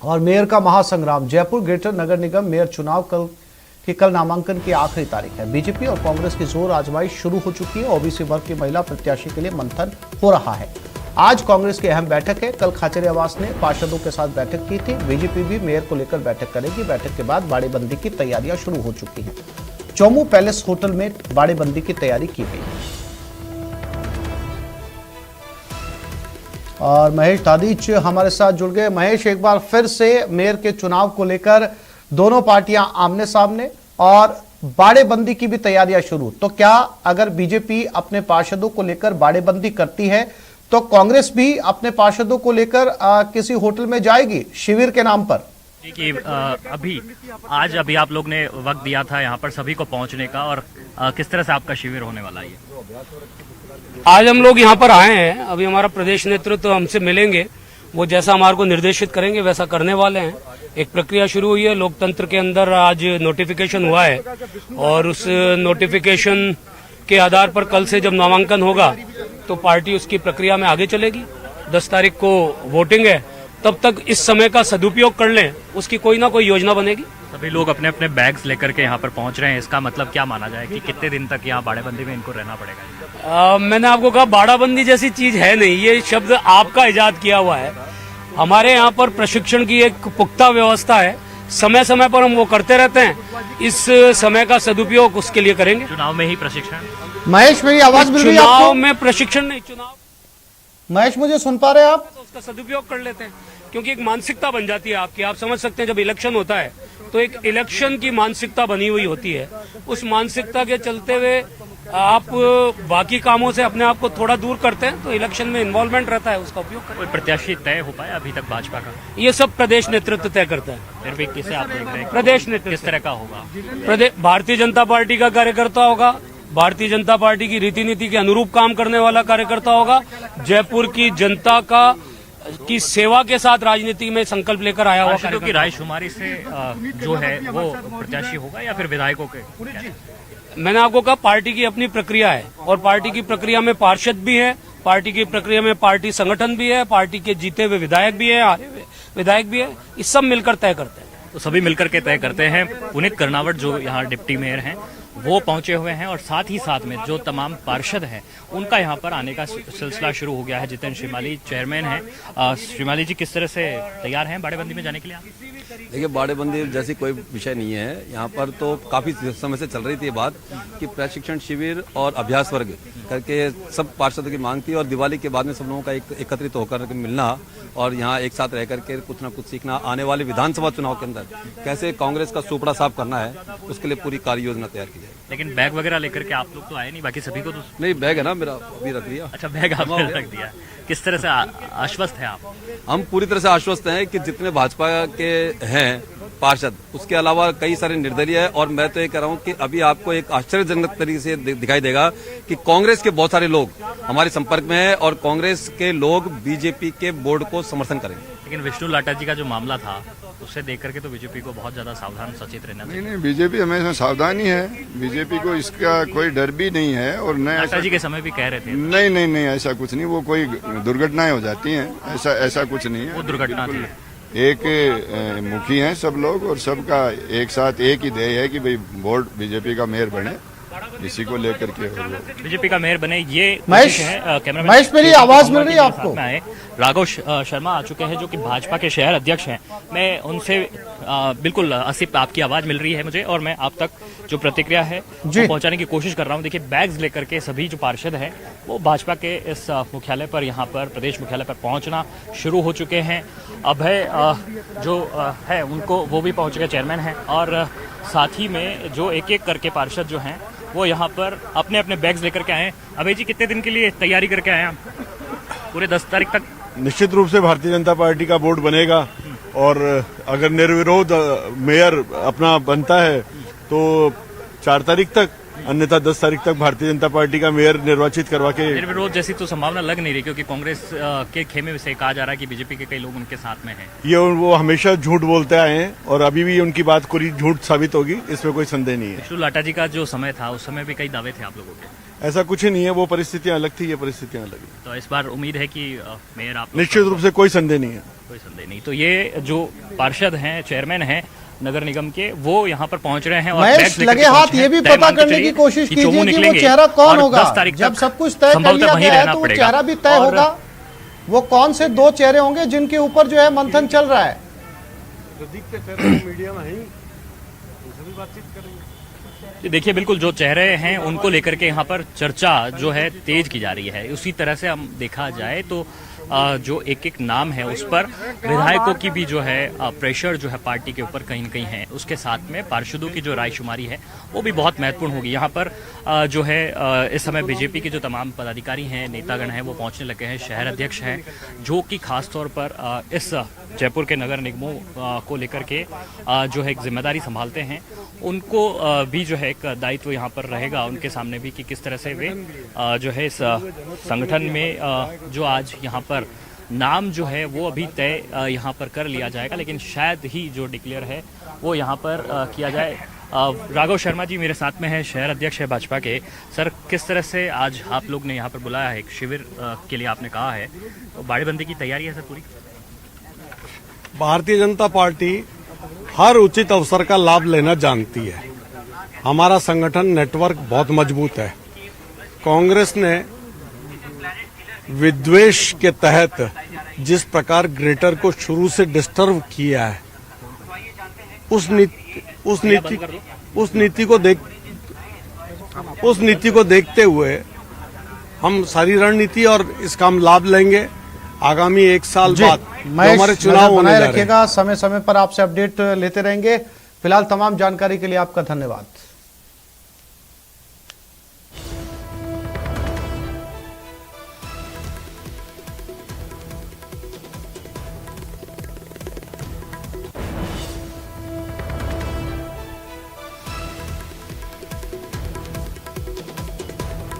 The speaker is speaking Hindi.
और मेयर का महासंग्राम। जयपुर ग्रेटर नगर निगम मेयर चुनाव कल नामांकन की आखिरी तारीख है। बीजेपी और कांग्रेस की जोर आजमाइश शुरू हो चुकी है। ओबीसी वर्ग की महिला प्रत्याशी के लिए मंथन हो रहा है। आज कांग्रेस की अहम बैठक है। कल खाचरियावास ने पार्षदों के साथ बैठक की थी। बीजेपी भी मेयर को लेकर बैठक करेगी। बैठक के बाद बाड़ेबंदी की तैयारियां शुरू हो चुकी हैं। चौमू पैलेस होटल में बाड़ेबंदी की तैयारी की गई है। और महेश दादीच हमारे साथ जुड़ गए। महेश, एक बार फिर से मेयर के चुनाव को लेकर दोनों पार्टियां आमने सामने और बाड़ेबंदी की भी तैयारियां शुरू। तो क्या अगर बीजेपी अपने पार्षदों को लेकर बाड़ेबंदी करती है तो कांग्रेस भी अपने पार्षदों को लेकर किसी होटल में जाएगी शिविर के नाम पर? कि अभी आप लोग ने वक्त दिया था यहाँ पर सभी को पहुँचने का, और किस तरह से आपका शिविर होने वाला है? आज हम लोग यहाँ पर आए हैं। अभी हमारा प्रदेश नेतृत्व हमसे मिलेंगे, वो जैसा हमारे को निर्देशित करेंगे वैसा करने वाले हैं। एक प्रक्रिया शुरू हुई है लोकतंत्र के अंदर। आज नोटिफिकेशन हुआ है और उस नोटिफिकेशन के आधार पर कल से जब नामांकन होगा तो पार्टी उसकी प्रक्रिया में आगे चलेगी। 10 तारीख को वोटिंग है, तब तक इस समय का सदुपयोग कर लें, उसकी कोई ना कोई योजना बनेगी। सभी लोग अपने अपने बैग्स लेकर के यहाँ पर पहुँच रहे हैं। इसका मतलब क्या माना जाए कि कितने दिन तक यहाँ बाड़ेबंदी में इनको रहना पड़ेगा? मैंने आपको कहा बाड़ाबंदी जैसी चीज है नहीं, ये शब्द आपका इजाद किया हुआ है। हमारे यहाँ पर प्रशिक्षण की एक पुख्ता व्यवस्था है। समय समय पर हम वो करते रहते हैं। इस समय का सदुपयोग उसके लिए करेंगे। चुनाव में ही प्रशिक्षण? महेश, मेरी आवाज मिल रही है आपको? चुनाव में प्रशिक्षण नहीं, चुनाव। महेश, मुझे सुन पा रहे हैं आप? तो उसका सदुपयोग कर लेते हैं, क्योंकि एक मानसिकता बन जाती है आपकी। आप समझ सकते हैं जब इलेक्शन होता है तो एक इलेक्शन की मानसिकता बनी हुई होती है। उस मानसिकता के चलते हुए आप बाकी कामों से अपने आप को थोड़ा दूर करते हैं तो इलेक्शन में इन्वॉल्वमेंट रहता है, उसका उपयोग करें। कोई प्रत्याशी तय हो पाया अभी तक भाजपा का? ये सब प्रदेश नेतृत्व तय करता है। फिर भी किसे आप देख रहे हैं? प्रदेश नेतृत्व किस तरह का होगा? प्रदेश भारतीय जनता पार्टी का कार्यकर्ता होगा। भारतीय जनता पार्टी की रीति नीति के अनुरूप काम करने वाला कार्यकर्ता होगा। जयपुर की जनता की सेवा के साथ राजनीति में संकल्प लेकर आया हुआ। पार्षदों की रायशुमारी से जो है वो प्रत्याशी होगा या फिर विधायकों के? मैंने आपको कहा पार्टी की अपनी प्रक्रिया है और पार्टी की प्रक्रिया में पार्षद भी है, पार्टी की प्रक्रिया में पार्टी संगठन भी है, पार्टी के जीते हुए विधायक भी है, हारे हुए विधायक भी है। ये सब मिलकर तय करते हैं। तो सभी मिलकर के तय करते हैं। पुनीत कर्नावट जो यहाँ डिप्टी मेयर हैं वो पहुंचे हुए हैं, और साथ ही साथ में जो तमाम पार्षद हैं उनका यहाँ पर आने का सिलसिला शुरू हो गया है। जितेंद्र श्रीमाली चेयरमैन हैं। श्रीमाली जी, किस तरह से तैयार हैं बाड़ेबंदी में जाने के लिए? देखिए, बाड़ेबंदी जैसी कोई विषय नहीं है यहाँ पर। तो काफी समय से चल रही थी ये बात कि प्रशिक्षण शिविर और अभ्यास वर्ग करके सब पार्षदों की मांग थी, और दिवाली के बाद में सब लोगों का एकत्रित होकर मिलना और यहाँ एक साथ रह करके कुछ ना कुछ सीखना। आने वाले विधानसभा चुनाव के अंदर कैसे कांग्रेस का सुपड़ा साफ करना है, उसके लिए पूरी कार्य योजना तैयार की जाए। लेकिन बैग वगैरह लेकर के आप लोग तो आए नहीं, बाकी सभी को तो? नहीं, बैग है ना मेरा, अभी रख दिया। अच्छा, बैग आपने रख दिया। किस तरह से आश्वस्त है आप? हम पूरी तरह से आश्वस्त हैं कि जितने भाजपा के हैं पार्षद, उसके अलावा कई सारे निर्दलीय है। और मैं तो ये कह रहा हूँ कि अभी आपको एक आश्चर्यजनक तरीके से दिखाई देगा कि कांग्रेस के बहुत सारे लोग हमारे संपर्क में है और कांग्रेस के लोग बीजेपी के बोर्ड को समर्थन करेंगे। लेकिन विष्णु लाटा जी का जो मामला था उसे देख करके तो बीजेपी को बहुत ज्यादा सावधान सचेत रहना चाहिए। नहीं, बीजेपी हमेशा सावधान ही है। बीजेपी को इसका कोई डर भी नहीं है। और न लाटा जी के समय भी कह रहे थे। नहीं, ऐसा कुछ नहीं। वो कोई दुर्घटनाएं हो जाती हैं, ऐसा कुछ नहीं है। वो दुर्घटना थी। एक मुखी हैं सब लोग, और सबका एक साथ एक ही ध्येय है कि भाई बोर्ड बीजेपी का मेयर बने। इसी को लेकर के बीजेपी का मेयर बने, ये महेश, कैमरामैन मेरी आवाज मिल रही है आपको? राघव शर्मा आ चुके हैं जो कि भाजपा के शहर अध्यक्ष हैं। मैं उनसे बिल्कुल आसिफ, आपकी आवाज मिल रही है मुझे, और मैं आप तक जो प्रतिक्रिया है वो पहुंचाने की कोशिश कर रहा हूं। देखिए, बैग्स लेकर के सभी जो पार्षद हैं वो भाजपा के इस मुख्यालय पर, यहाँ पर प्रदेश मुख्यालय पर पहुंचना शुरू हो चुके हैं। अभय जो है उनको वो भी पहुंच गए, चेयरमैन हैं, और साथ ही में जो एक एक करके पार्षद जो हैं वो यहाँ पर अपने अपने बैग्स लेकर के आए हैं। अभय जी, कितने दिन के लिए तैयारी करके आए हैं? पूरे 10 तारीख तक? निश्चित रूप से भारतीय जनता पार्टी का बोर्ड बनेगा, और अगर निर्विरोध मेयर अपना बनता है तो 4 तारीख तक, अन्यथा 10 तारीख तक भारतीय जनता पार्टी का मेयर निर्वाचित करवा के। निर्विरोध जैसी तो संभावना लग नहीं रही, क्योंकि कांग्रेस के खेमे से कहा जा रहा है कि बीजेपी के कई लोग उनके साथ में हैं। ये वो हमेशा झूठ बोलते आए हैं और अभी भी उनकी बात पूरी झूठ साबित होगी, इसमें कोई संदेह नहीं है। विष्णु लाटा जी का जो समय था उस समय भी कई दावे थे आप लोगों के? ऐसा कुछ ही नहीं है। वो परिस्थितियां अलग थी, ये परिस्थितियां अलग है। तो इस बार उम्मीद है कि मेयर आप निश्चित रूप से कोई संदेह नहीं है। कोई संदेह नहीं। तो ये जो पार्षद हैं, चेयरमैन हैं नगर निगम के, वो यहाँ पर पहुंच रहे हैं और महेश, बैग्स लेकर लगे के हाथ पहुंचे ये हैं। भी तय पता मान के करने की चलिए कोशिश कि चोमू कीजिए कि वो निकलेंगे चेहरा कौन और होगा। 10 तारीख जब तक सब कुछ तय कर संभवतः लिया वहीं गया है रहना तो वो पड़ेगा। चेहरा भी तय और होगा। वो कौन से दो चेहरे होंगे जिनके ऊपर जो है मंथन चल रहा है? मीडिया में है, उनसे भी बातचीत करेंगे। देखिए, बिल्कुल जो चेहरे हैं उनको लेकर के यहाँ पर चर्चा जो है तेज की जा रही है। उसी तरह से हम देखा जाए तो जो एक एक नाम है उस पर विधायकों की भी जो है प्रेशर जो है पार्टी के ऊपर कहीं न कहीं है। उसके साथ में पार्षदों की जो रायशुमारी है वो भी बहुत महत्वपूर्ण होगी। यहाँ पर जो है इस समय बीजेपी के जो तमाम पदाधिकारी हैं, नेतागण हैं, वो पहुंचने लगे हैं। शहर अध्यक्ष हैं जो कि खासतौर पर इस जयपुर के नगर निगमों को लेकर के जो है एक जिम्मेदारी संभालते हैं, उनको भी जो है एक दायित्व यहाँ पर रहेगा उनके सामने भी कि किस तरह से वे जो है इस संगठन में जो आज यहाँ पर नाम जो है वो अभी तय यहाँ पर कर लिया जाएगा, लेकिन शायद ही जो डिक्लेयर है वो यहाँ पर किया जाए। राघव शर्मा जी मेरे साथ में है, शहर अध्यक्ष है भाजपा के। सर, किस तरह से आज आप लोग ने यहाँ पर बुलाया है, एक शिविर के लिए आपने कहा है, तो बाड़ेबंदी की तैयारी है सर पूरी? भारतीय जनता पार्टी हर उचित अवसर का लाभ लेना जानती है। हमारा संगठन नेटवर्क बहुत मजबूत है। कांग्रेस ने विद्वेष के तहत जिस प्रकार ग्रेटर को शुरू से डिस्टर्ब किया है, उस नीति को देखते हुए हम सारी रणनीति और इसका हम लाभ लेंगे। आगामी एक साल बाद हमारे चुनाव होने जा रहे हैं। रखिएगा, समय समय पर आपसे अपडेट लेते रहेंगे। फिलहाल तमाम जानकारी के लिए आपका धन्यवाद।